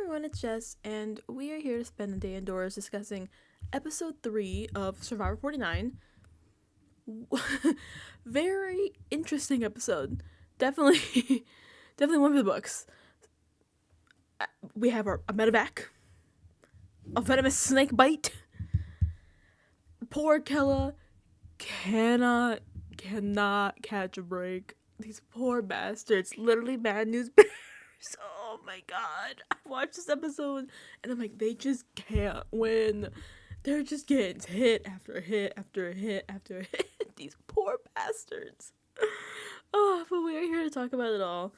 everyone, it's Jess, and we are here to spend the day indoors discussing episode 3 of Survivor 49. Very interesting episode. Definitely, definitely one for the books. We have a medevac, a venomous snake bite. Poor Kele cannot catch a break. These poor bastards. Literally bad news bears. Oh my god. I watched this episode and I'm like, they just can't win. They're just getting hit after hit after hit after hit. These poor bastards. Oh, but we are here to talk about it all.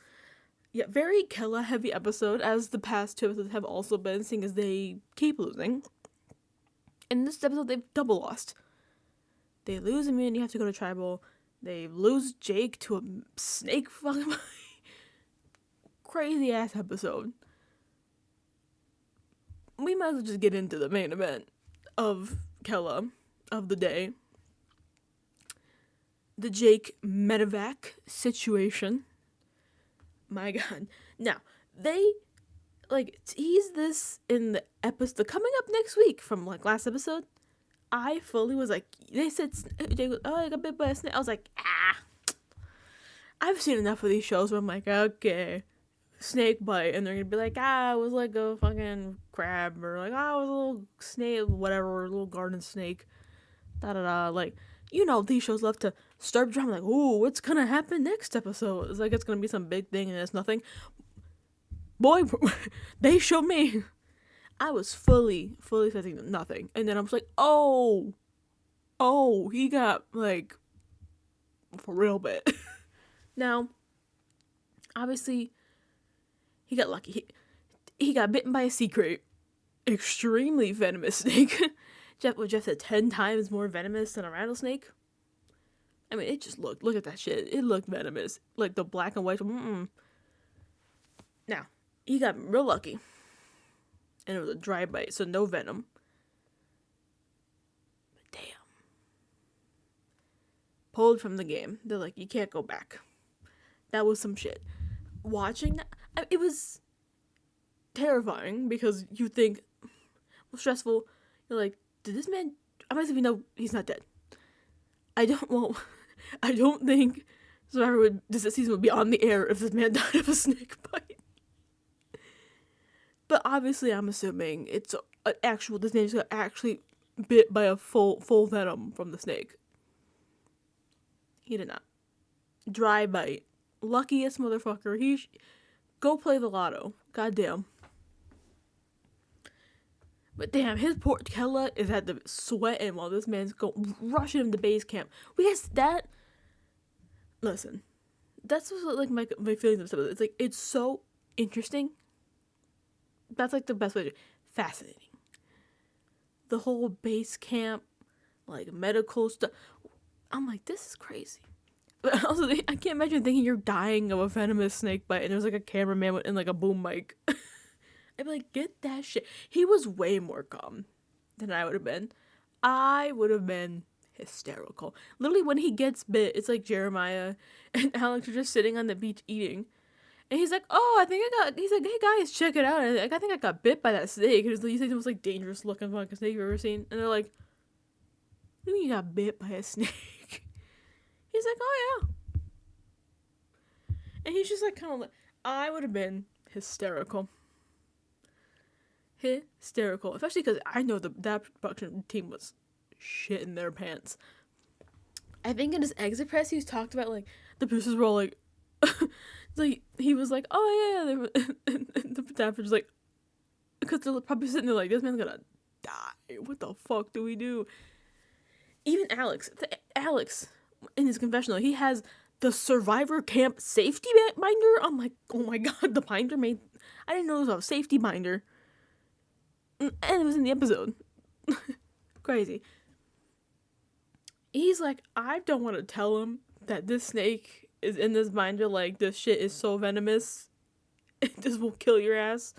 Yeah, very Kele heavy episode, as the past two episodes have also been, seeing as they keep losing. In this episode, they've double lost. They lose immunity, you have to go to tribal. They lose Jake to a snake fucking crazy ass episode. We might as well just get into the main event of Kele of the day. The Jake medevac situation. My god. Now, they tease this in the episode coming up next week from last episode. I fully was like, they said, oh, I got bit by a snake. I was like, I've seen enough of these shows where I'm like, okay, snake bite, and they're gonna be like, it was like a fucking crab, or like, it was a little snake, whatever, a little garden snake, these shows love to start drama, like, ooh, what's gonna happen next episode? It's like it's gonna be some big thing, and it's nothing. Boy, they showed me. I was fully expecting nothing, and then I was like, oh, he got for real bit. Now, obviously, he got lucky. He got bitten by a secret, extremely venomous snake. Jeff said 10 times more venomous than a rattlesnake. I mean, it just look at that shit. It looked venomous, like the black and white. Now, he got real lucky. And it was a dry bite, so no venom. But damn. Pulled from the game. They're like, you can't go back. That was some shit. Watching that, it was terrifying because you think, stressful. You're like, did this man? I might even know he's not dead. I don't think Survivor this season would be on the air if this man died of a snake bite. But obviously, I'm assuming it's an actual. This man just got actually bit by a full venom from the snake. He did not. Dry bite. Luckiest motherfucker. Go play the lotto. Goddamn. But damn, his poor Kele is at the sweating while this man's rushing him to base camp. Listen, that's what my feelings of stuff. It's like, it's so interesting. That's the best way to fascinating. The whole base camp, medical stuff. I'm like, this is crazy. But also, I can't imagine thinking you're dying of a venomous snake bite and there's a cameraman in a boom mic. I'd be like, get that shit. He was way more calm than I would have been. I would have been hysterical. Literally, when he gets bit, it's like Jeremiah and Alex are just sitting on the beach eating. And he's like, he's like, hey guys, check it out. And I think I got bit by that snake. He said it was dangerous looking fucking snake you've ever seen. And they're like, what do you mean you got bit by a snake? He's like, oh yeah. And he's just kind of I would have been hysterical. Hysterical. Especially because I know that production team was shitting their pants. I think in his exit press, he's talked about, the producers were all he was like, oh yeah, and the photographer's like, because they're probably sitting there like, this man's gonna die. What the fuck do we do? Even Alex, in his confessional, he has the Survivor Camp safety binder. I'm like, oh my god, the binder made. I didn't know it was a safety binder, and it was in the episode. Crazy. He's like, I don't want to tell him that this snake is in this binder, this shit is so venomous, this will kill your ass.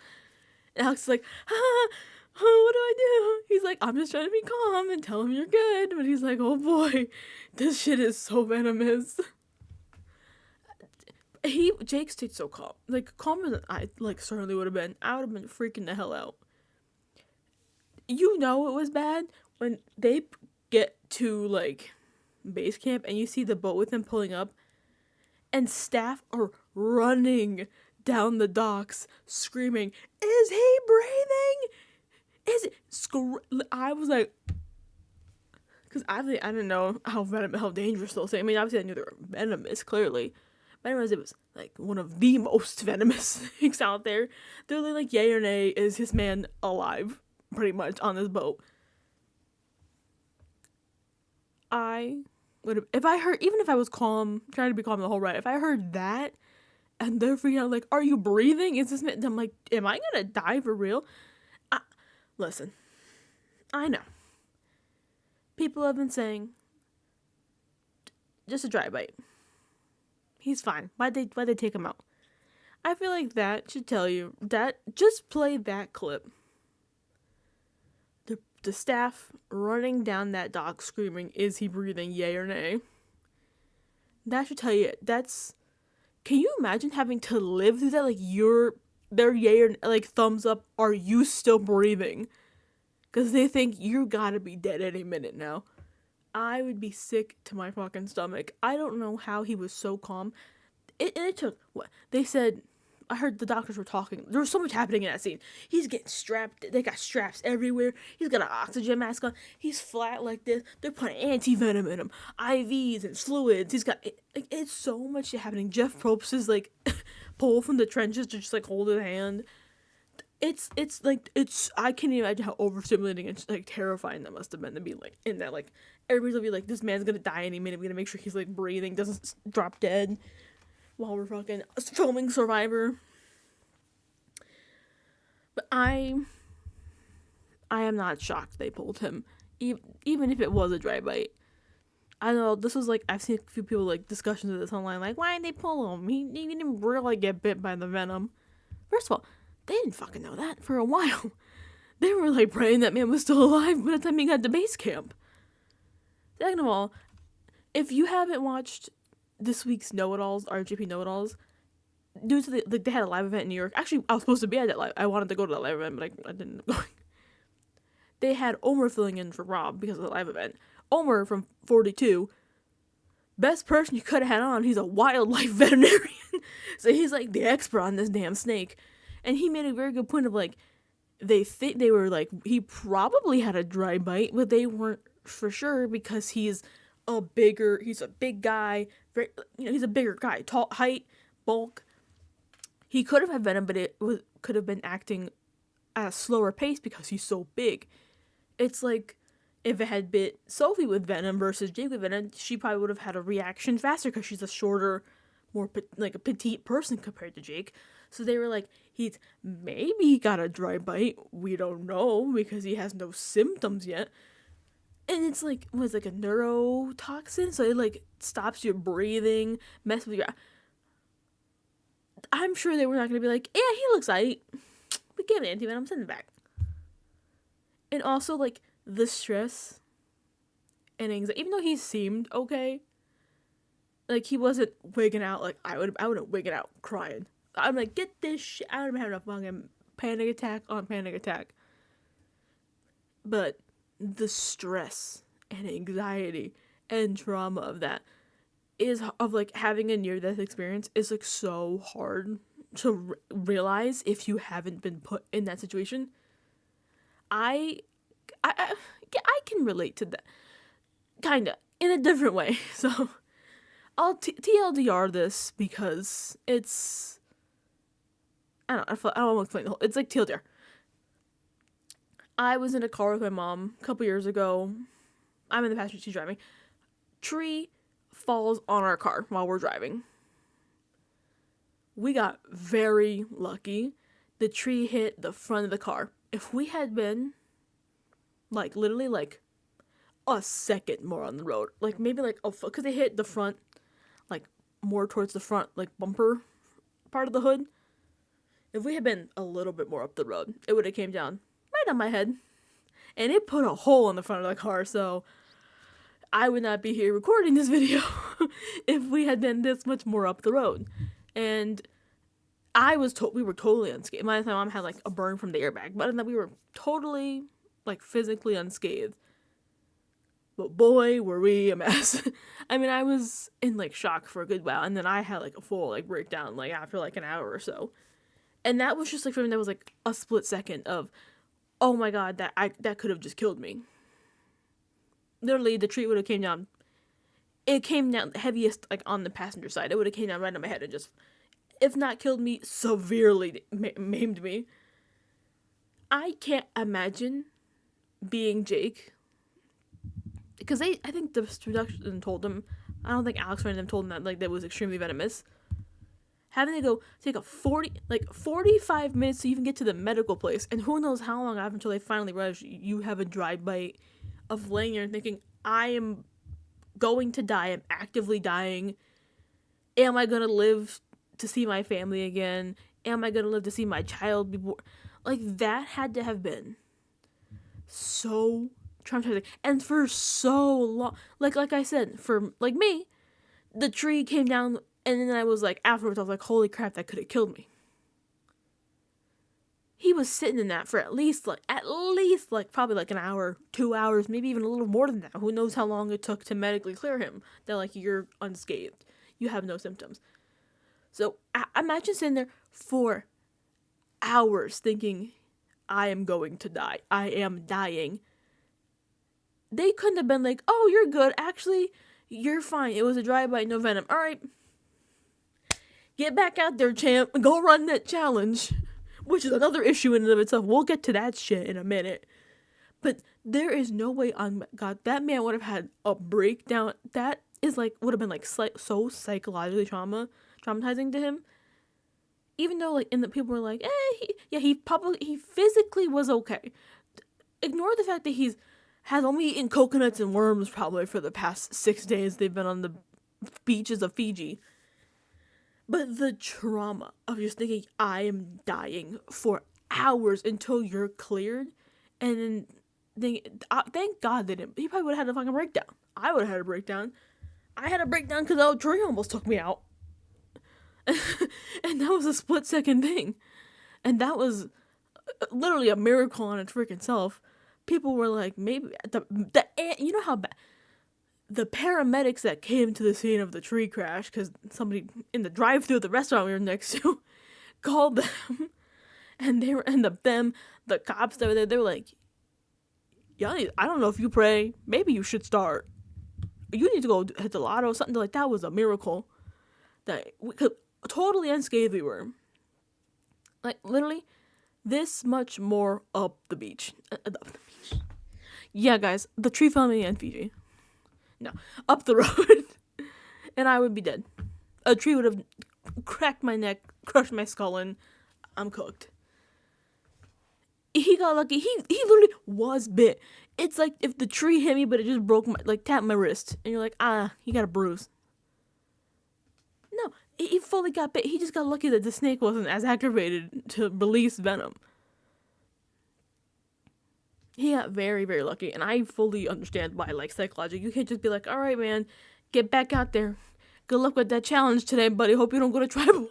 And Alex is like, what do I do? He's like, I'm just trying to be calm and tell him you're good. But he's like, oh boy, this shit is so venomous. Jake stayed so calm. Like, calmer than I, like, certainly would have been. I would have been freaking the hell out. You know it was bad when they get to, like, base camp and you see the boat with him pulling up and staff are running down the docks screaming, "Is he breathing? Is it?" I was like, because I didn't know how dangerous those things. I mean, obviously I knew they were venomous, clearly. But I realized it was like one of the most venomous things out there. They're like, yay or nay, is his man alive? Pretty much on this boat. I would have, if I heard, even if I was calm, trying to be calm the whole ride, if I heard that and they're freaking out, like, "Are you breathing? Is this?" I'm like, am I gonna die for real? Listen, I know. People have been saying, just a dry bite. He's fine. Why'd they take him out? I feel like that should tell you that just play that clip. The staff running down that dock screaming, "Is he breathing? Yay or nay?" That should tell you that's. Can you imagine having to live through that? Like their yay or like thumbs up. Are you still breathing? Because they think you gotta be dead any minute now. I would be sick to my fucking stomach. I don't know how he was so calm. It took, what? They said, I heard the doctors were talking. There was so much happening in that scene. He's getting strapped. They got straps everywhere. He's got an oxygen mask on. He's flat like this. They're putting anti-venom in him. IVs and fluids. He's got, it's so much shit happening. Jeff Probst is like, pull from the trenches to just like hold his hand. It's I can't even imagine how overstimulating and like terrifying that must have been to be like in that, like everybody's gonna be like, this man's gonna die any minute, we gotta make sure he's like breathing, doesn't drop dead while we're fucking filming Survivor. But I am not shocked they pulled him, even if it was a dry bite. I know this was like, I've seen a few people like discussions of this online, like, why did they pull him? He didn't really get bit by the venom. First of all, they didn't fucking know that for a while. They were like praying that man was still alive by the time he got to base camp. Second of all, if you haven't watched this week's Know-It-Alls, RGP Know-It-Alls, due to they had a live event in New York. Actually, I was supposed to be at that live. I wanted to go to that live event, but I didn't go. They had Omer filling in for Rob because of the live event. Omer from 42, best person you could have had on. He's a wildlife veterinarian, so he's like the expert on this damn snake. And he made a very good point of like, they think they were like, he probably had a dry bite, but they weren't for sure because he's a big guy, very, he's a bigger guy, tall, height, bulk. He could have had venom, but could have been acting at a slower pace because he's so big. It's like, if it had bit Sophie with venom versus Jake with venom, she probably would have had a reaction faster because she's a shorter, more like a petite person compared to Jake. So they were like, he's maybe got a dry bite. We don't know because he has no symptoms yet. And it's like, was like a neurotoxin, so it like stops your breathing, messes with your. I'm sure they were not gonna be like, yeah, he looks aight. We gave it antivenom, send it back. And also like the stress and anxiety, even though he seemed okay, like he wasn't wigging out like I wouldn't wig out crying. I'm like, get this shit. I would have had a fucking panic attack on panic attack. But the stress and anxiety and trauma of that of like having a near-death experience is like so hard to realize if you haven't been put in that situation. I can relate to that, kinda, in a different way. So I'll TLDR this because it's, I don't want to explain the whole, it's like TLDR. I was in a car with my mom a couple years ago. I'm in the passenger seat, she's driving. Tree falls on our car while we're driving. We got very lucky. The tree hit the front of the car. If we had been like literally like a second more on the road, like maybe like a foot, because they hit the front, like more towards the front, like bumper part of the hood. If we had been a little bit more up the road, it would have came down right on my head, and it put a hole in the front of the car. So I would not be here recording this video if we had been this much more up the road. And we were totally unscathed. My mom had like a burn from the airbag, but then we were totally like physically unscathed. But boy, were we a mess. I mean, I was in like shock for a good while, and then I had like a full like breakdown like after like an hour or so. And that was just like for me, that was like a split second of, oh my god, that could have just killed me. Literally, the tree would have came down. It came down heaviest like on the passenger side. It would have came down right on my head and just, if not killed me, severely maimed me. I can't imagine being Jake, because I think the production told him. I don't think Alex or them told him that like that was extremely venomous. Having to go take a 45 minutes to even get to the medical place, and who knows how long after until they finally realize you have a dry bite, of laying there and thinking, I am going to die. I'm actively dying. Am I gonna live to see my family again? Am I gonna live to see my child be born? Like, that had to have been so traumatizing, and for so long. Like I said, for like me, the tree came down, and then I was like, afterwards, I was like, holy crap, that could have killed me. He was sitting in that for at least probably like an hour, 2 hours, maybe even a little more than that. Who knows how long it took to medically clear him that like you're unscathed, you have no symptoms. So imagine sitting there for hours thinking, I am going to die. I am dying. They couldn't have been like, oh, you're good. Actually, you're fine. It was a dry bite, no venom. All right. Get back out there, champ. Go run that challenge. Which is another issue in and of itself. We'll get to that shit in a minute. But there is no way on God, that man would have had a breakdown. That is like, would have been like so psychologically traumatizing to him. Even though like in the people were like, he physically was okay. Ignore the fact that has only eaten coconuts and worms probably for the past 6 days they've been on the beaches of Fiji. But the trauma of just thinking, I am dying for hours until you're cleared, and then thank God they didn't. He probably would have had a fucking breakdown. I would have had a breakdown. I had a breakdown because the tree almost took me out. And that was a split second thing. And that was literally a miracle on its freaking self. People were like, maybe you know how bad the paramedics that came to the scene of the tree crash, because somebody in the drive-thru of the restaurant we were next to called them, and they were the cops that were there, they were like, yeah, I don't know if you pray, maybe you should start. You need to go hit the lotto, something like that. Was a miracle that we could totally unscathed we were. Like, literally, this much more up the beach. Yeah, guys, the tree fell me in Fiji. No, up the road. And I would be dead. A tree would have cracked my neck, crushed my skull, and I'm cooked. He got lucky. He literally was bit. It's like if the tree hit me, but it just tapped my wrist. And you're like, he got a bruise. No, he fully got bit. He just got lucky that the snake wasn't as activated to release venom. He got very, very lucky, and I fully understand why, like, psychologically, you can't just be like, all right, man, get back out there. Good luck with that challenge today, buddy. Hope you don't go to tribal.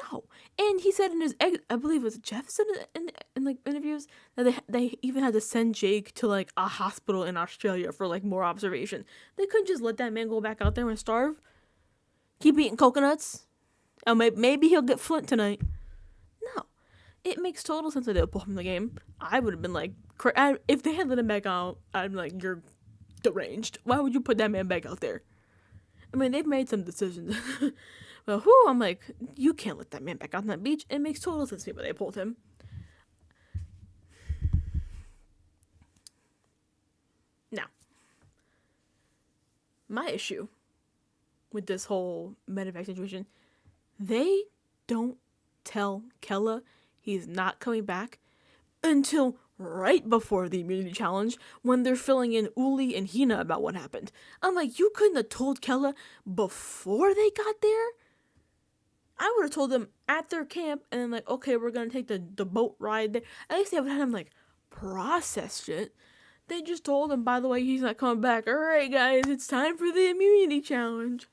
No. And he said in his, I believe it was Jeff said in like, interviews, that they even had to send Jake to, like, a hospital in Australia for, like, more observation. They couldn't just let that man go back out there and starve. Keep eating coconuts. And maybe he'll get Flint tonight. No. It makes total sense that they'll pull him from the game. I would have been like, if they had let him back out, I'm like, you're deranged. Why would you put that man back out there? I mean, they've made some decisions. Well, I'm like, you can't let that man back out on that beach. It makes total sense to me why they pulled him. Now, my issue with this whole medevac situation, they don't tell Kele he's not coming back until right before the immunity challenge, when they're filling in Uli and Hina about what happened. I'm like, you couldn't have told Kele before they got there? I would have told them at their camp, and then like, okay, we're gonna take the boat ride there. At least they would have had him like process shit. They just told him, by the way, he's not coming back. Alright guys, it's time for the immunity challenge.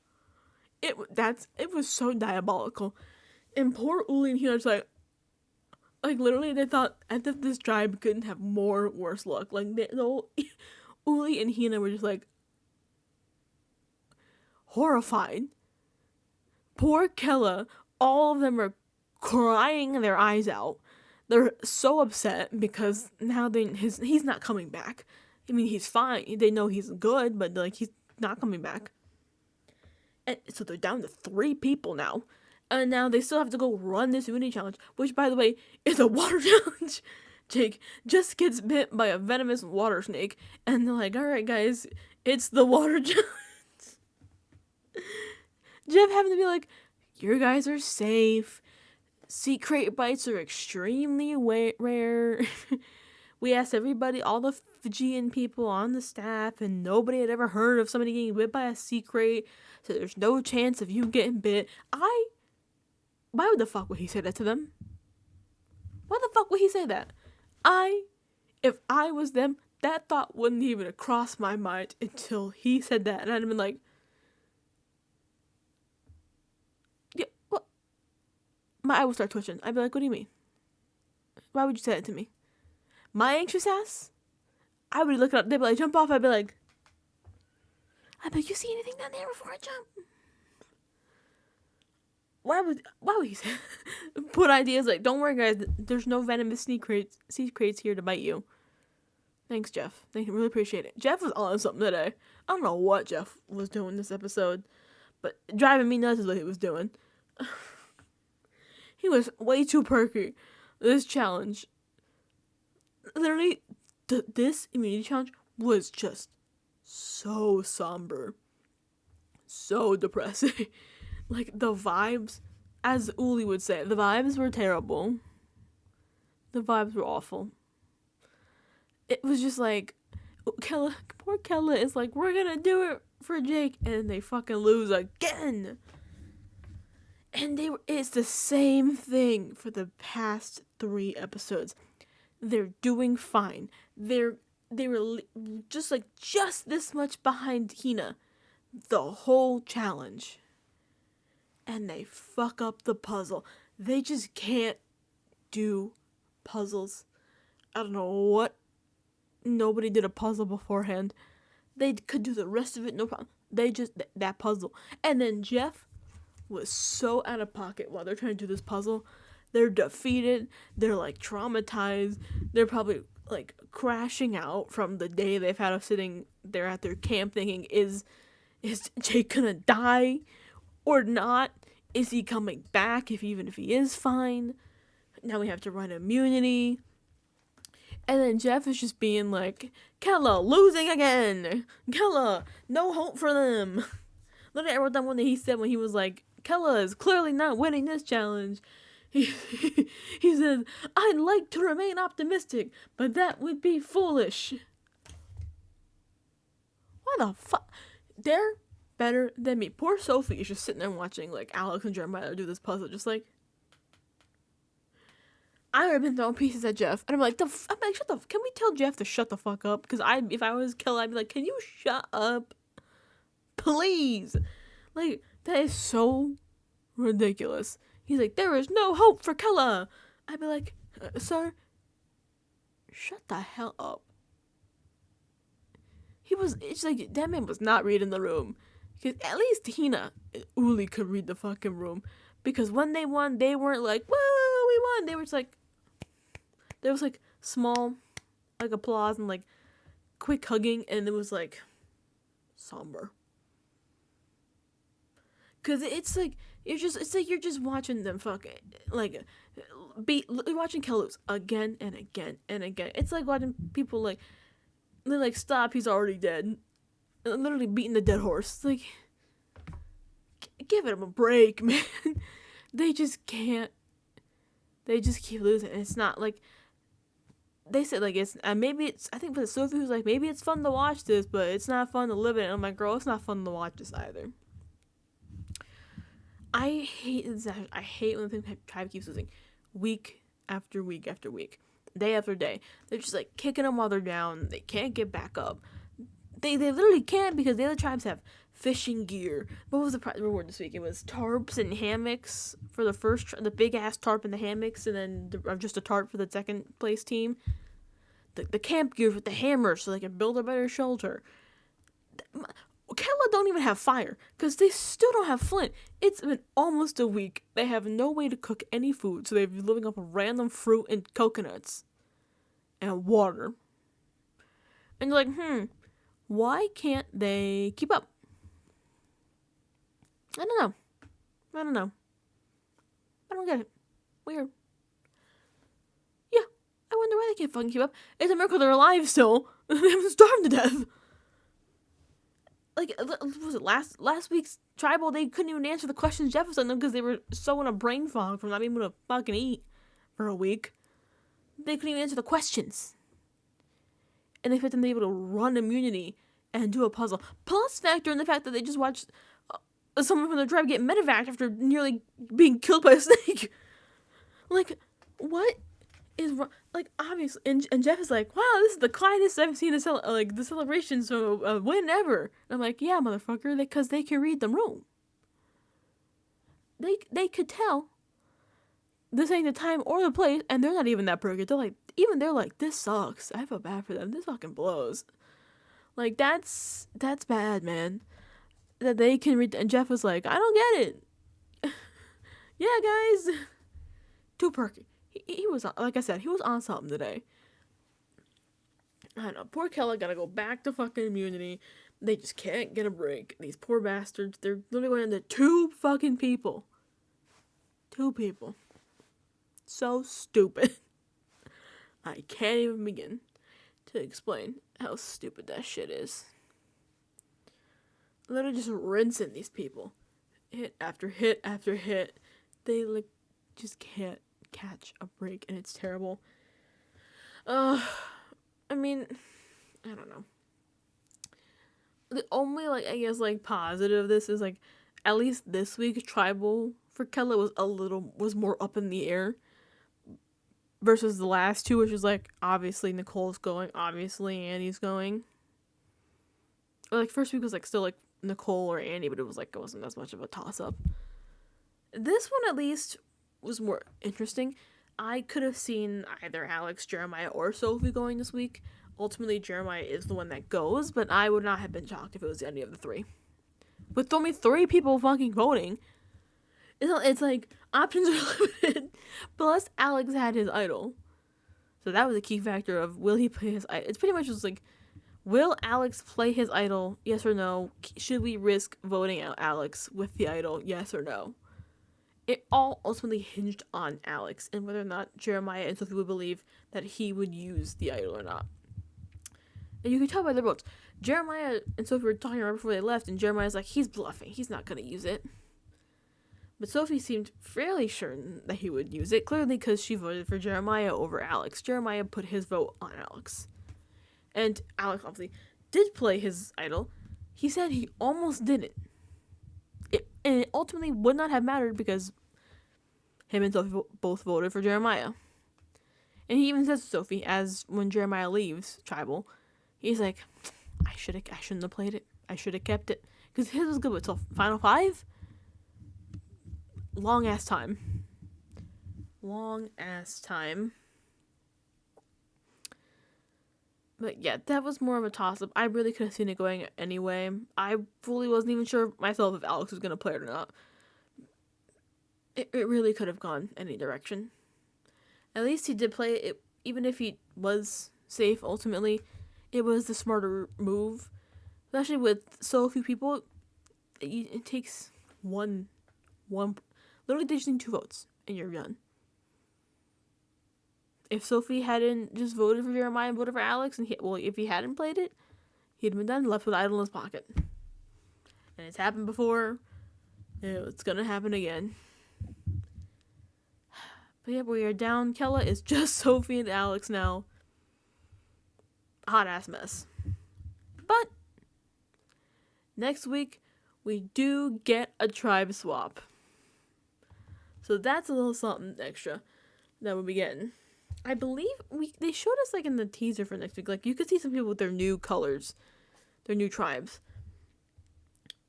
it was so diabolical. And poor Uli and Hina just like literally they thought as if this tribe couldn't have more worse luck. Like Uli and Hina were just like horrified. Poor Kele, all of them are crying their eyes out. They're so upset because now he's not coming back. I mean, he's fine. They know he's good, but like he's not coming back. And so they're down to 3 people now. And now they still have to go run this immunity challenge, which, by the way, is a water challenge. Jake just gets bit by a venomous water snake, and they're like, alright, guys, it's the water challenge. Jeff having to be like, you guys are safe. Sea crate bites are extremely rare. We asked everybody, all the Fijian people on the staff, and nobody had ever heard of somebody getting bit by a sea crate, so there's no chance of you getting bit. Why the fuck would he say that to them? Why the fuck would he say that? If I was them, that thought wouldn't even have crossed my mind until he said that, and I'd have been like, yeah, what? My eye would start twitching. I'd be like, what do you mean? Why would you say that to me? My anxious ass? I would look it up. They'd be like, jump off. I'd be like, you see anything down there before I jump? Why would he say put ideas like, don't worry guys, there's no venomous sea crates here to bite you. Thanks, Jeff. Thank you, really appreciate it. Jeff was on something today. I don't know what Jeff was doing this episode, but driving me nuts is what he was doing. He was way too perky. This challenge, literally, this immunity challenge was just so somber, so depressing. Like, the vibes, as Uli would say, the vibes were terrible. The vibes were awful. It was just like, poor Kele is like, we're gonna do it for Jake, and they fucking lose again. And it's the same thing for the past 3 episodes. They're doing fine. They were just this much behind Hina the whole challenge. And they fuck up the puzzle. They just can't do puzzles. I don't know what. Nobody did a puzzle beforehand. They could do the rest of it, no problem. They just, that puzzle. And then Jeff was so out of pocket while they're trying to do this puzzle. They're defeated. They're like traumatized. They're probably like crashing out from the day they've had of sitting there at their camp thinking, is Jake gonna die or not? Is he coming back even if he is fine? Now we have to run immunity. And then Jeff is just being like, Kele, losing again. Kele, no hope for them. Literally, I wrote down one that he said when he was like, Kele is clearly not winning this challenge. He said, I'd like to remain optimistic, but that would be foolish. What the fuck? They're better than me. Poor Sophie is just sitting there watching like Alex and Jeremiah do this puzzle, just like, I would have been throwing pieces at Jeff, and I'm like, shut the. Can we tell Jeff to shut the fuck up? Because if I was Kele, I'd be like, can you shut up, please? Like, that is so ridiculous. He's like, there is no hope for Kele. I'd be like, sir, shut the hell up. It's like, that man was not reading the room. Because at least Hina and Uli could read the fucking room. Because when they won, they weren't like, woo, we won. They were just like, there was like small, like applause and like quick hugging. And it was like somber. Because it's like, you're just watching them fucking, like, watching Kele lose again and again and again. It's like watching people like, they're like, stop, he's already dead. Literally beating the dead horse. Like, give him a break, man. They just can't. They just keep losing. And it's not like, they said like it's, maybe it's, I think for Sophie was like, maybe it's fun to watch this, but it's not fun to live it. And I'm like, girl, it's not fun to watch this either. I hate when the tribe keeps losing week after week after week, day after day. They're just like kicking them while they're down. They can't get back up. they literally can't because the other tribes have fishing gear. What was the reward this week? It was tarps and hammocks for the first, the big ass tarp and the hammocks, and then just a tarp for the second place team. The camp gear with the hammers so they can build a better shelter. Kele don't even have fire because they still don't have flint. It's been almost a week. They have no way to cook any food, so they've been living off of random fruit and coconuts and water. And you're like, why can't they keep up? I don't know. I don't get it. Weird. Yeah, I wonder why they can't fucking keep up. It's a miracle they're alive still. They haven't starved to death. Like, was it last week's tribal? They couldn't even answer the questions Jeff was on them because they were so in a brain fog from not being able to fucking eat for a week. They couldn't even answer the questions. And they fit them to be able to run immunity and do a puzzle. Plus factor in the fact that they just watched someone from the tribe get medevac after nearly being killed by a snake. Like, what is wrong? Like, obviously, and Jeff is like, wow, this is the quietest I've seen the celebrations of a win ever. And I'm like, yeah, motherfucker, because they can read the room. They could tell this ain't the time or the place, and they're not even that broken. They're like, this sucks. I feel bad for them. This fucking blows. Like, that's bad, man. That they can read, and Jeff was like, I don't get it. Yeah, guys. Too perky. He was, like I said, he was on something today. I know, poor Kele gotta go back to fucking immunity. They just can't get a break. These poor bastards, they're literally going into 2 fucking people. 2 people. So stupid. I can't even begin to explain how stupid that shit is. Literally just rinsing these people. Hit after hit after hit. They, like, just can't catch a break, and it's terrible. I mean, I don't know. The only, like, I guess, like, positive of this is, like, at least this week's tribal for Kele was more up in the air versus the last 2, which was, like, obviously Nicole's going, obviously Annie's going. Or, like, first week was, like, still, like, Nicole or Annie, but it wasn't as much of a toss-up. This one, at least, was more interesting. I could have seen either Alex, Jeremiah, or Sophie going this week. Ultimately, Jeremiah is the one that goes, but I would not have been shocked if it was any of the 3. With only 3 people fucking voting, it's like, options are limited. Plus, Alex had his idol. So that was a key factor of, will he play his idol? It's pretty much just like, will Alex play his idol? Yes or no? Should we risk voting out Alex with the idol? Yes or no? It all ultimately hinged on Alex and whether or not Jeremiah and Sophie would believe that he would use the idol or not. And you can tell by their votes. Jeremiah and Sophie were talking right before they left, and Jeremiah's like, he's bluffing. He's not going to use it. But Sophie seemed fairly sure that he would use it, clearly because she voted for Jeremiah over Alex. Jeremiah put his vote on Alex. And Alex obviously did play his idol. He said he almost didn't. And it ultimately would not have mattered because him and Sophie both voted for Jeremiah. And he even says to Sophie, as when Jeremiah leaves tribal, he's like, I shouldn't have played it. I should have kept it. Because his was good until Final 5. Long ass time. But yeah, that was more of a toss-up. I really could have seen it going anyway. I fully wasn't even sure myself if Alex was going to play it or not. It really could have gone any direction. At least he did play it, even if he was safe ultimately. It was the smarter move. Especially with so few people, it takes one. Literally, they just need 2 votes, and you're done. If Sophie hadn't just voted for Jeremiah and voted for Alex, and if he hadn't played it, he'd been done, left with idol in his pocket. And it's happened before. It's gonna happen again. But yeah, we are down. Kele is just Sophie and Alex now. Hot ass mess. But next week we do get a tribe swap. So that's a little something extra that we'll be getting. I believe they showed us like in the teaser for next week. Like you could see some people with their new colors their new tribes.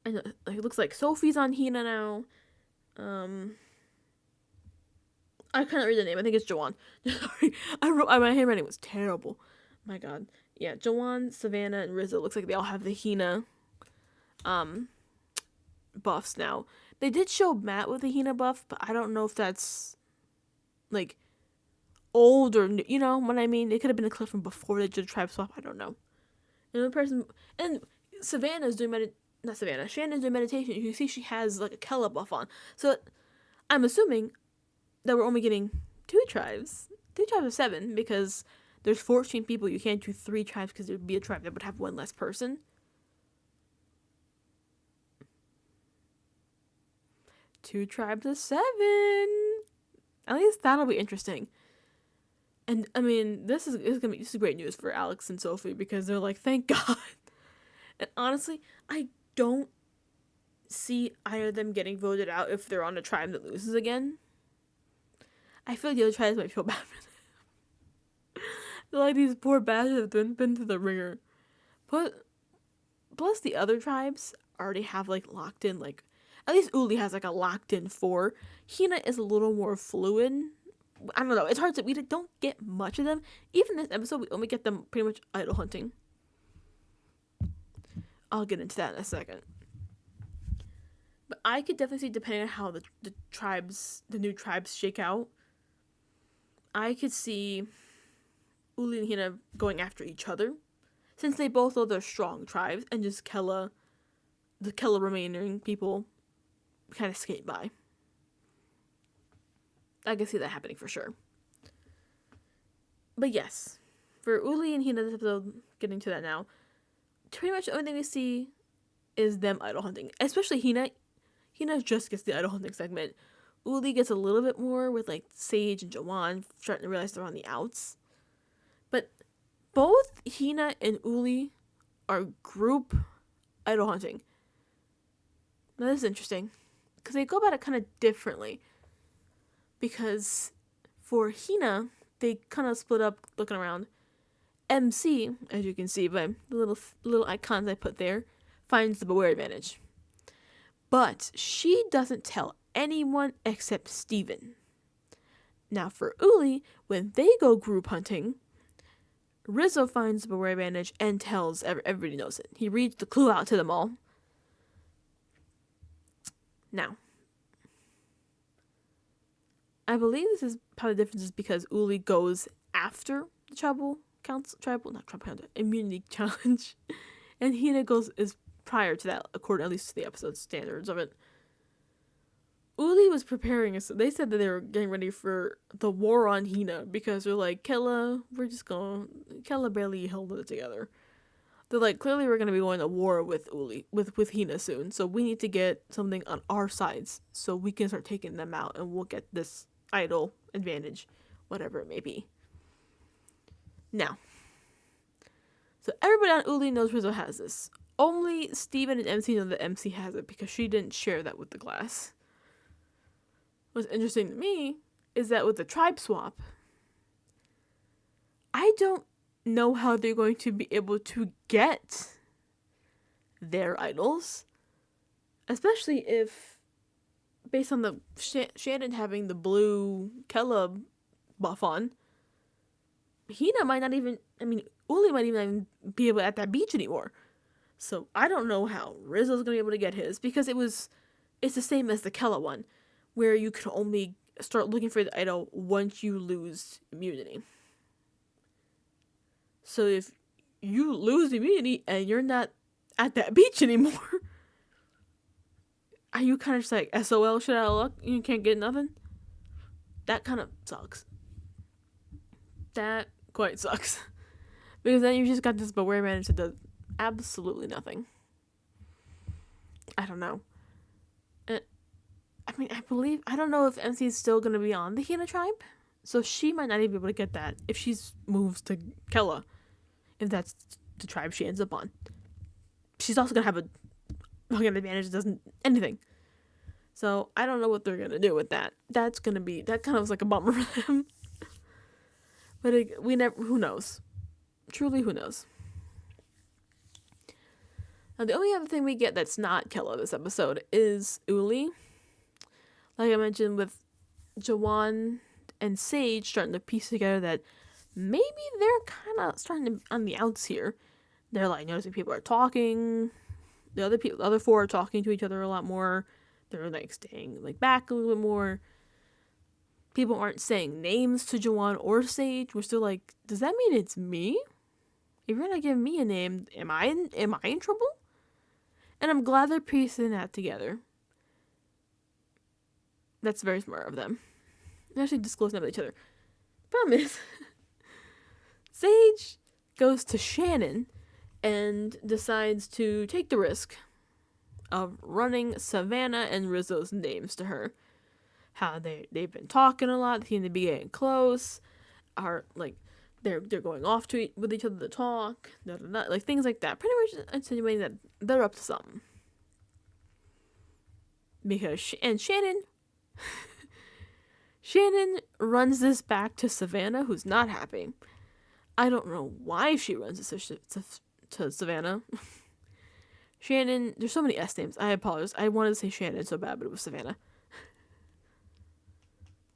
And it looks like Sophie's on Hina now. I can't read the name. I think it's Joanne. Sorry, my handwriting was terrible. My God. Yeah, Joanne, Savannah, and Rizzo. Looks like they all have the Hina buffs now. They did show Matt with the Hina buff, but I don't know if that's like old or new, you know what I mean. It could have been a clip from before they did the tribe swap. I don't know. And the person and Savannah's doing not Savannah. Shannon's doing meditation. You can see she has like a Kele buff on. So I'm assuming that we're only getting 2 tribes of 7 because there's 14 people. You can't do 3 tribes because there'd be a tribe that would have 1 less person. 2 tribes of 7. At least that'll be interesting. And I mean, this is great news for Alex and Sophie because they're like, thank God. And honestly, I don't see either of them getting voted out if they're on a tribe that loses again. I feel like the other tribes might feel bad for them. They're like, these poor bastards have been to the ringer. But plus the other tribes already have like locked in, like at least Uli has like a locked in 4. Hina is a little more fluid. I don't know. It's hard to, we don't get much of them. Even this episode, we only get them pretty much idol hunting. I'll get into that in a second. But I could definitely see, depending on how the new tribes shake out, I could see Uli and Hina going after each other, since they both know they're strong tribes, and just the Kele remaining people kind of skate by. I can see that happening for sure. But yes, for Uli and Hina this episode, getting to that now, pretty much the only thing we see is them idol hunting. Especially Hina. Hina just gets the idol hunting segment. Uli gets a little bit more with like Sage and Joanne starting to realize they're on the outs. But both Hina and Uli are group idol hunting. Now this is interesting because they go about it kind of differently. Because for Hina, they kind of split up looking around. MC, as you can see by the little icons I put there, finds the beware advantage. But she doesn't tell anyone except Steven. Now for Uli, when they go group hunting, Rizzo finds the beware advantage and tells everybody knows it. He reads the clue out to them all. Now, I believe this is probably the difference is because Uli goes after the immunity challenge, and Hina is prior to that, according at least to the episode standards of it. Uli was preparing us. They said that they were getting ready for the war on Hina because they're like, Kele barely held it together. They're like, clearly we're gonna be going to war with Uli with Hina soon, so we need to get something on our sides so we can start taking them out, and we'll get this idol advantage, whatever it may be. Now, so everybody on Uli knows Rizzo has this. Only Steven and MC know that MC has it because she didn't share that with the class. What's interesting to me is that with the tribe swap, I don't know how they're going to be able to get their idols, especially if, based on the Shannon having the blue Kele buff on, Hina might not even, Uli might even be able at that beach anymore. So I don't know how Rizzo's going to be able to get his, because it's the same as the Kele one, where you can only start looking for the idol once you lose immunity. So if you lose immunity and you're not at that beach anymore, are you kind of just like, SOL, shit out of luck, you can't get nothing? That kind of sucks. That quite sucks. Because then you just got this beware advantage that does absolutely nothing. I don't know. I don't know if MC is still going to be on the Hina tribe. So she might not even be able to get that if she moves to Kele. If that's the tribe she ends up on. She's also going to have a fucking advantage that doesn't anything. So I don't know what they're going to do with that. That kind of was like a bummer for them. But who knows? Truly, who knows? Now, the only other thing we get that's not Kele this episode is Uli. Like I mentioned, with Jawan and Sage starting to piece together that maybe they're kind of starting to on the outs here. They're like noticing people are talking. The other four are talking to each other a lot more. They're like staying like back a little bit more. People aren't saying names to Jawan or Sage. We're still like, does that mean it's me? If you're not giving me a name, am I in trouble? And I'm glad they're piecing that together. That's very smart of them. They're actually disclosing that with each other. Problem is, Sage goes to Shannon and decides to take the risk of running Savannah and Rizzo's names to her. How they've been talking a lot, they seem to be getting close, are like they're going off with each other to talk, like things like that. Pretty much insinuating that they're up to something. Because Shannon runs this back to Savannah, who's not happy. I don't know why she runs this to Savannah. Shannon, there's so many S names. I apologize. I wanted to say Shannon so bad, but it was Savannah.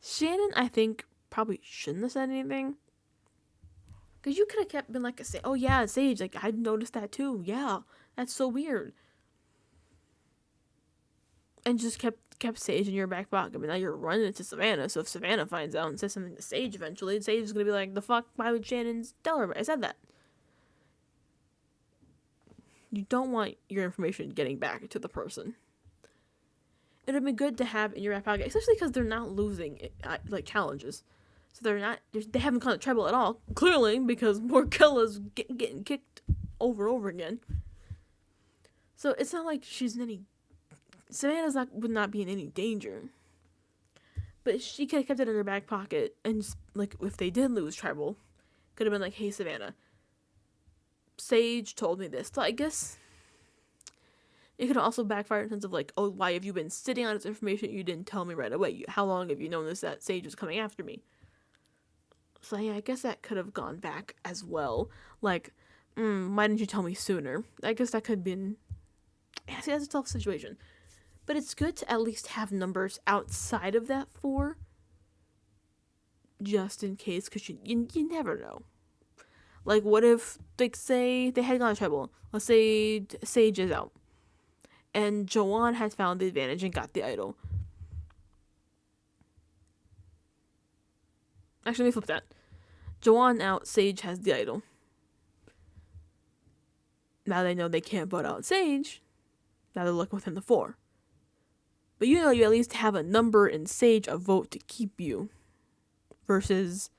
Shannon, I think, probably shouldn't have said anything. Because you could have been like, oh yeah, Sage, like, I noticed that too. Yeah, that's so weird. And just kept Sage in your back pocket. But now you're running it to Savannah, so if Savannah finds out and says something to Sage eventually, Sage is going to be like, the fuck, why would Shannon tell her I said that? You don't want your information getting back to the person. It would be good to have in your back pocket, especially because they're not losing like challenges. So they haven't caught trouble at all, clearly, because poor Kele's getting kicked over and over again. So it's not like she's in any... Savannah's would not be in any danger. But she could have kept it in her back pocket, and just, like, if they did lose tribal, could have been like, hey, Savannah, Sage told me this. So I guess it could also backfire in terms of like, oh, why have you been sitting on this information you didn't tell me right away? How long have you known that Sage was coming after me? So yeah, I guess that could have gone back as well. Like, why didn't you tell me sooner? I guess that could have been... Yeah, see, that's a tough situation. But it's good to at least have numbers outside of that 4. Just in case, because you never know. Like, what if, like, say they had gone to tribal. Let's say Sage is out. And Jawan has found the advantage and got the idol. Actually, let me flip that. Jawan out, Sage has the idol. Now they know they can't vote out Sage. Now they're looking within the 4. But you at least have a number in Sage, a vote to keep you. Versus,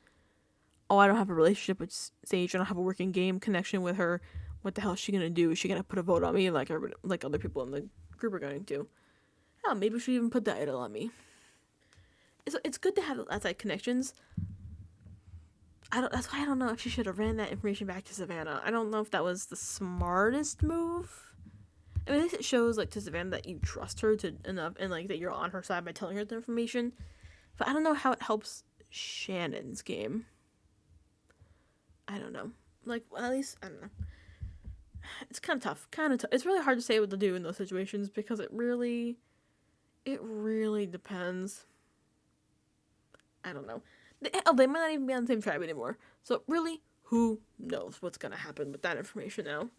oh, I don't have a relationship with Sage. I don't have a working game connection with her. What the hell is she going to do? Is she going to put a vote on me like other people in the group are going to? Oh, maybe she even put the idol on me. It's good to have outside connections. That's why I don't know if she should have ran that information back to Savannah. I don't know if that was the smartest move. I mean, at least it shows like to Savannah that you trust her enough and like that you're on her side by telling her the information. But I don't know how it helps Shannon's game. I don't know. Like, well, at least I don't know. It's kind of tough. It's really hard to say what to do in those situations because it really depends. I don't know. They might not even be on the same tribe anymore. So really, who knows what's gonna happen with that information now?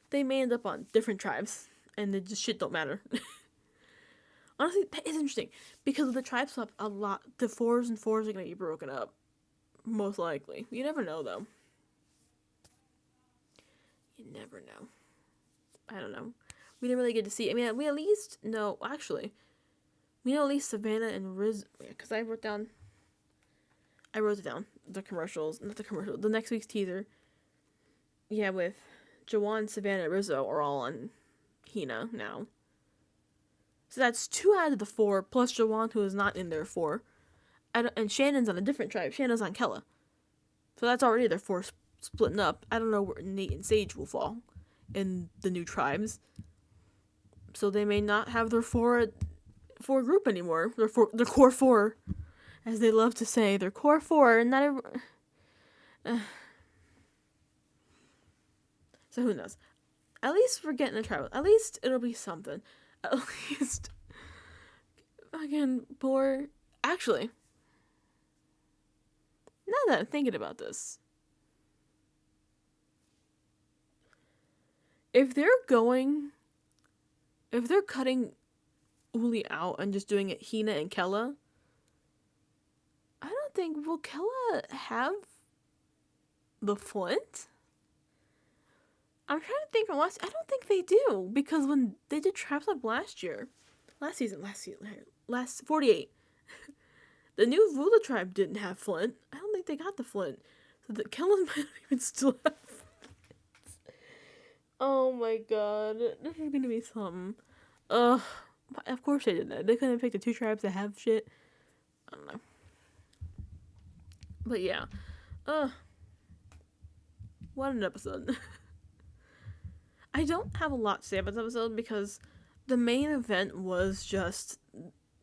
They may end up on different tribes, and the shit don't matter. Honestly, that is interesting because the tribe swap a lot. The 4s and 4s are gonna be broken up, most likely. You never know, though. You never know. I don't know. We didn't really get to see. I mean, we at least know. Actually, we know at least Savannah and Riz. Because I wrote it down. The commercials, not the commercial. The next week's teaser. Yeah, with Jawan, Savannah, and Rizzo are all on Hina now. So that's 2 out of the 4, plus Jawan, who is not in their 4. And Shannon's on a different tribe. Shannon's on Kele. So that's already their 4 splitting up. I don't know where Nate and Sage will fall in the new tribes. So they may not have their 4 group anymore. Their core 4, as they love to say. Their core 4, and not so who knows? At least we're getting a tribal. At least it'll be something. At least, again, poor. Actually, now that I'm thinking about this, if they're cutting Uli out and just doing it Hina and Kele, I don't think, will Kele have the Flint? I'm trying to think from last. I don't think they do, because when they did Trap Up last season, last 48, the new Vula tribe didn't have Flint. I don't think they got the Flint, so the Kellen might not even still have Flint. Oh my god, this is gonna be something. Ugh. Of course they did that. They couldn't pick the two tribes that have shit. I don't know. But yeah. What an episode. I don't have a lot to say about this episode because the main event was just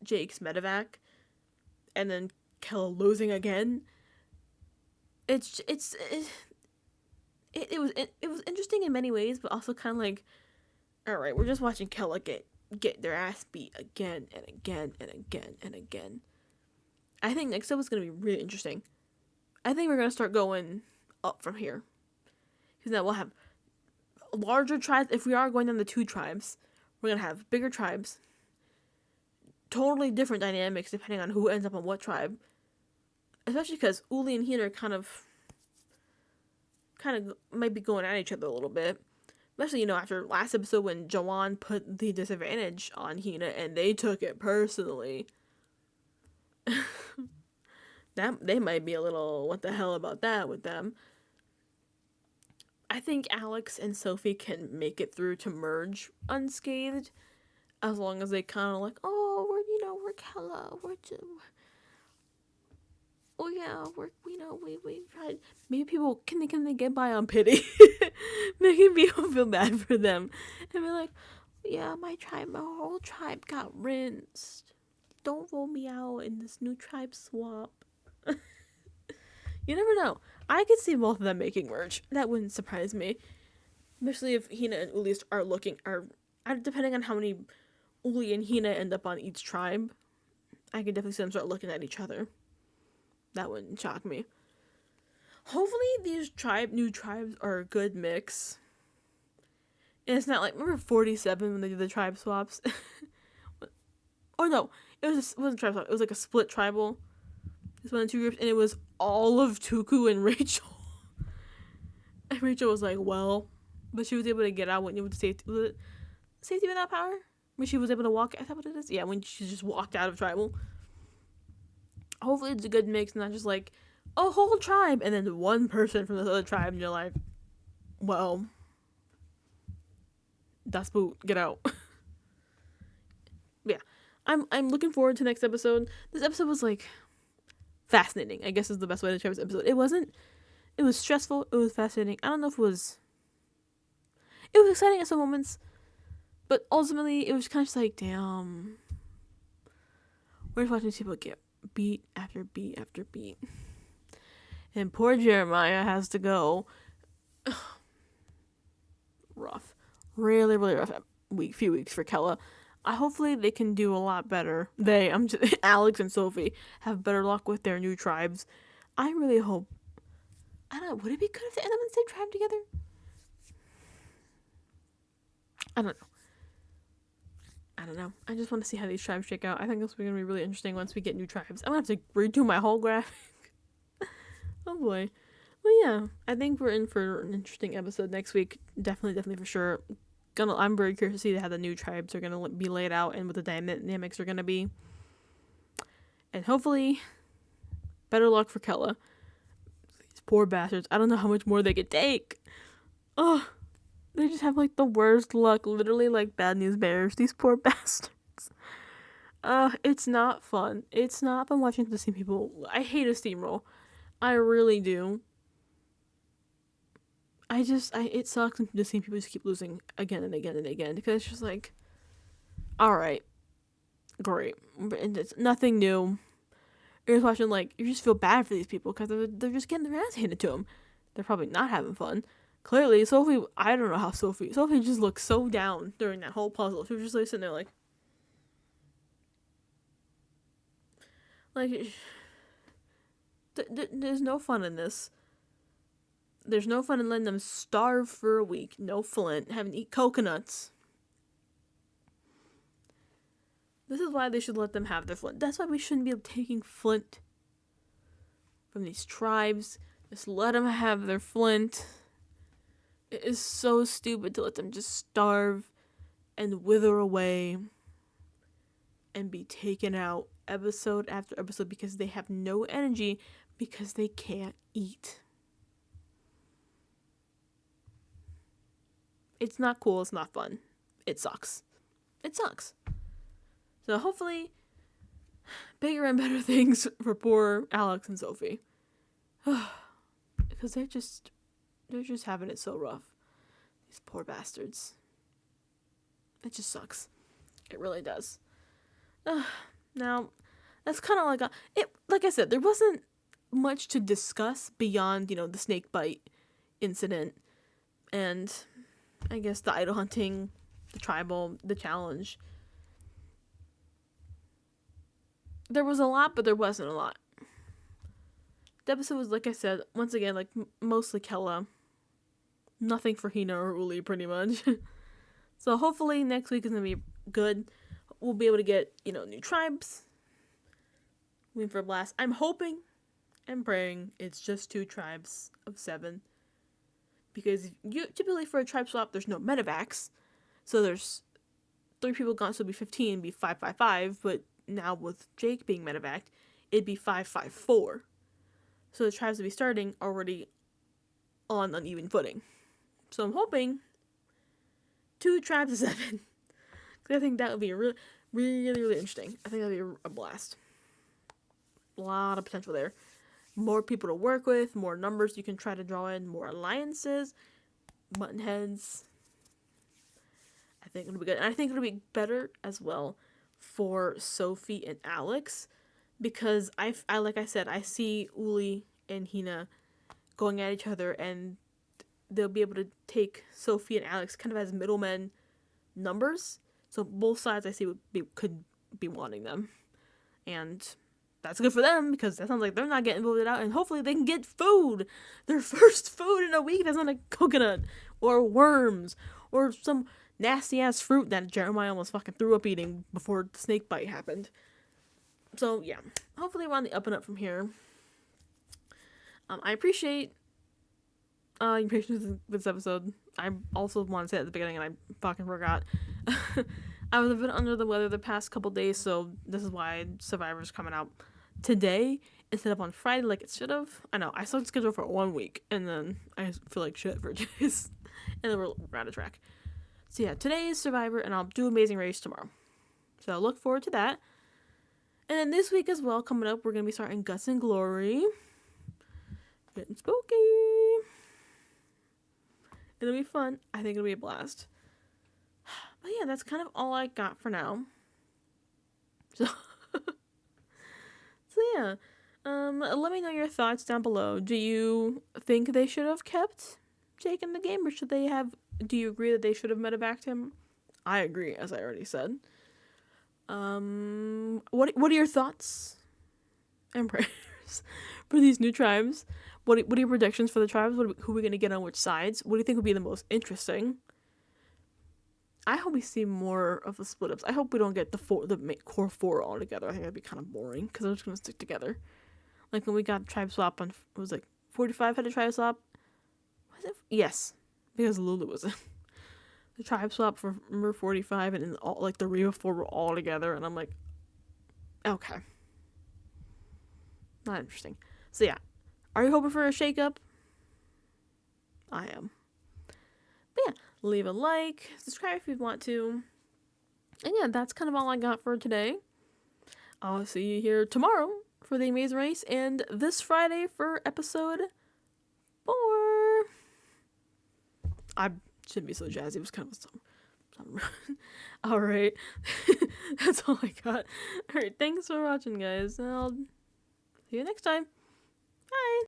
Jake's medevac and then Kele losing again. It was interesting in many ways, but also kind of like, all right, we're just watching Kele get their ass beat again and again and again and again. I think next episode is going to be really interesting. I think we're going to start going up from here. Because now we'll have larger tribes. If we are going down the two tribes, we're going to have bigger tribes. Totally different dynamics depending on who ends up on what tribe. Especially because Uli and Hina are kind of might be going at each other a little bit. Especially, after last episode when Jawan put the disadvantage on Hina and they took it personally. That they might be a little what the hell about that with them. I think Alex and Sophie can make it through to merge unscathed, as long as they kind of like, oh, we're Kele, we tried. Maybe people can they get by on pity, making people feel bad for them, and be like, yeah, my whole tribe got rinsed. Don't roll me out in this new tribe swap. You never know. I could see both of them making merge. That wouldn't surprise me. Especially if Hina and Uli are depending on how many Uli and Hina end up on each tribe, I could definitely see them start looking at each other. That wouldn't shock me. Hopefully these new tribes are a good mix. And it's not like, remember 47 when they did the tribe swaps? Oh no, it wasn't tribe swap. It was like a split tribal. It's one of two groups, and it was all of Tuku and Rachel. And Rachel was like, well, but she was able to get out when it was safety. Was it safety without power? When she was able to walk. Is that what it is? Yeah, when she just walked out of tribal. Hopefully it's a good mix, not just like a whole tribe and then one person from this other tribe, and you're like, well, das Boot, get out. Yeah, I'm looking forward to next episode. This episode was like fascinating, I guess is the best way to describe this episode. It was stressful, it was fascinating. I don't know if it was exciting at some moments, but ultimately it was kind of just like, damn, we're just watching these people get beat after beat after beat, and poor Jeremiah has to go. Rough, really rough few weeks for Kele. Hopefully they can do a lot better. Alex and Sophie have better luck with their new tribes. I really hope. I don't know. Would it be good if they end up in the same tribe together? I don't know. I just want to see how these tribes shake out. I think this is going to be really interesting once we get new tribes. I'm going to have to redo my whole graphic. Oh boy. Well, yeah. I think we're in for an interesting episode next week. Definitely for sure. I'm very curious to see how the new tribes are going to be laid out and what the dynamics are going to be. And hopefully, better luck for Kele. These poor bastards. I don't know how much more they could take. Oh, they just have like the worst luck. Literally like bad news bears. These poor bastards. It's not fun. It's not fun watching the same people. I hate a steamroll. I really do. It sucks to see people just keep losing again and again and again, because it's just like, alright, great, and it's nothing new. You're just watching, like, you just feel bad for these people, because they're just getting their ass handed to them. They're probably not having fun, clearly, Sophie, I don't know how Sophie just looked so down during that whole puzzle. She was just like sitting there like there's no fun in this. There's no fun in letting them starve for a week. No Flint, having to eat coconuts. This is why they should let them have their Flint. That's why we shouldn't be taking Flint from these tribes. Just let them have their Flint. It is so stupid to let them just starve and wither away and be taken out episode after episode because they have no energy because they can't eat. It's not cool. It's not fun. It sucks. It sucks. So hopefully, bigger and better things for poor Alex and Sophie. Because they're just having it so rough. These poor bastards. It just sucks. It really does. Now, that's kind of like I said, there wasn't much to discuss beyond, the snake bite incident and I guess the idol hunting, the tribal, the challenge. There was a lot, but there wasn't a lot. The episode was, like I said, once again, mostly Kele. Nothing for Hina or Uli, pretty much. So hopefully next week is going to be good. We'll be able to get, new tribes. Waiting for a blast. I'm hoping and praying it's just 2 tribes of 7. Because typically for a tribe swap, there's no medevacs. So there's 3 people gone, so it'd be 15, it'd be 5-5-5. But now with Jake being medevaced, it'd be 5-5-4. So the tribes would be starting already on uneven footing. So I'm hoping 2 tribes of 7. Because I think that would be really, really, really interesting. I think that'd be a blast. A lot of potential there. More people to work with, more numbers you can try to draw in, more alliances, mutton heads. I think it'll be good. And I think it'll be better as well for Sophie and Alex. Because I like I said, I see Uli and Hina going at each other, and they'll be able to take Sophie and Alex kind of as middlemen numbers. So both sides I see could be wanting them. And that's good for them because that sounds like they're not getting voted out, and hopefully they can get food. Their first food in a week that's not a coconut or worms or some nasty ass fruit that Jeremiah almost fucking threw up eating before the snake bite happened. So yeah, hopefully we're on the up and up from here. I appreciate your patience with this episode. I also want to say at the beginning, and I fucking forgot. I was a bit under the weather the past couple days, so this is why Survivor's coming out today instead of on Friday like it should have. I know, I started the schedule for 1 week, and then I feel like shit for days, and then we're out of track. So yeah, today is Survivor, and I'll do Amazing Race tomorrow. So I look forward to that. And then this week as well, coming up, we're going to be starting Guts and Glory. Getting spooky. It'll be fun. I think it'll be a blast. But yeah, that's kind of all I got for now. So yeah. Let me know your thoughts down below. Do you think they should have kept Jake in the game, or do you agree that they should have medevaced him? I agree, as I already said. What are your thoughts and prayers for these new tribes? What are your predictions for the tribes? Who are we going to get on which sides? What do you think would be the most interesting? I hope we see more of the split ups. I hope we don't get the core 4 all together. I think that'd be kind of boring because they're just going to stick together. Like when we got tribe swap on, it was like 45 had a tribe swap. Was it? Yes, because Lulu was in. The tribe swap for number 45 and then all, like the Reva 4 were all together, and I'm like, okay. Not interesting. So yeah. Are you hoping for a shakeup? I am. But yeah, leave a like, subscribe if you want to. And yeah, that's kind of all I got for today. I'll see you here tomorrow for the Amazing Race, and this Friday for episode 4. I shouldn't be so jazzy. It was kind of some Alright. That's all I got. Alright, thanks for watching, guys. And I'll see you next time. Bye!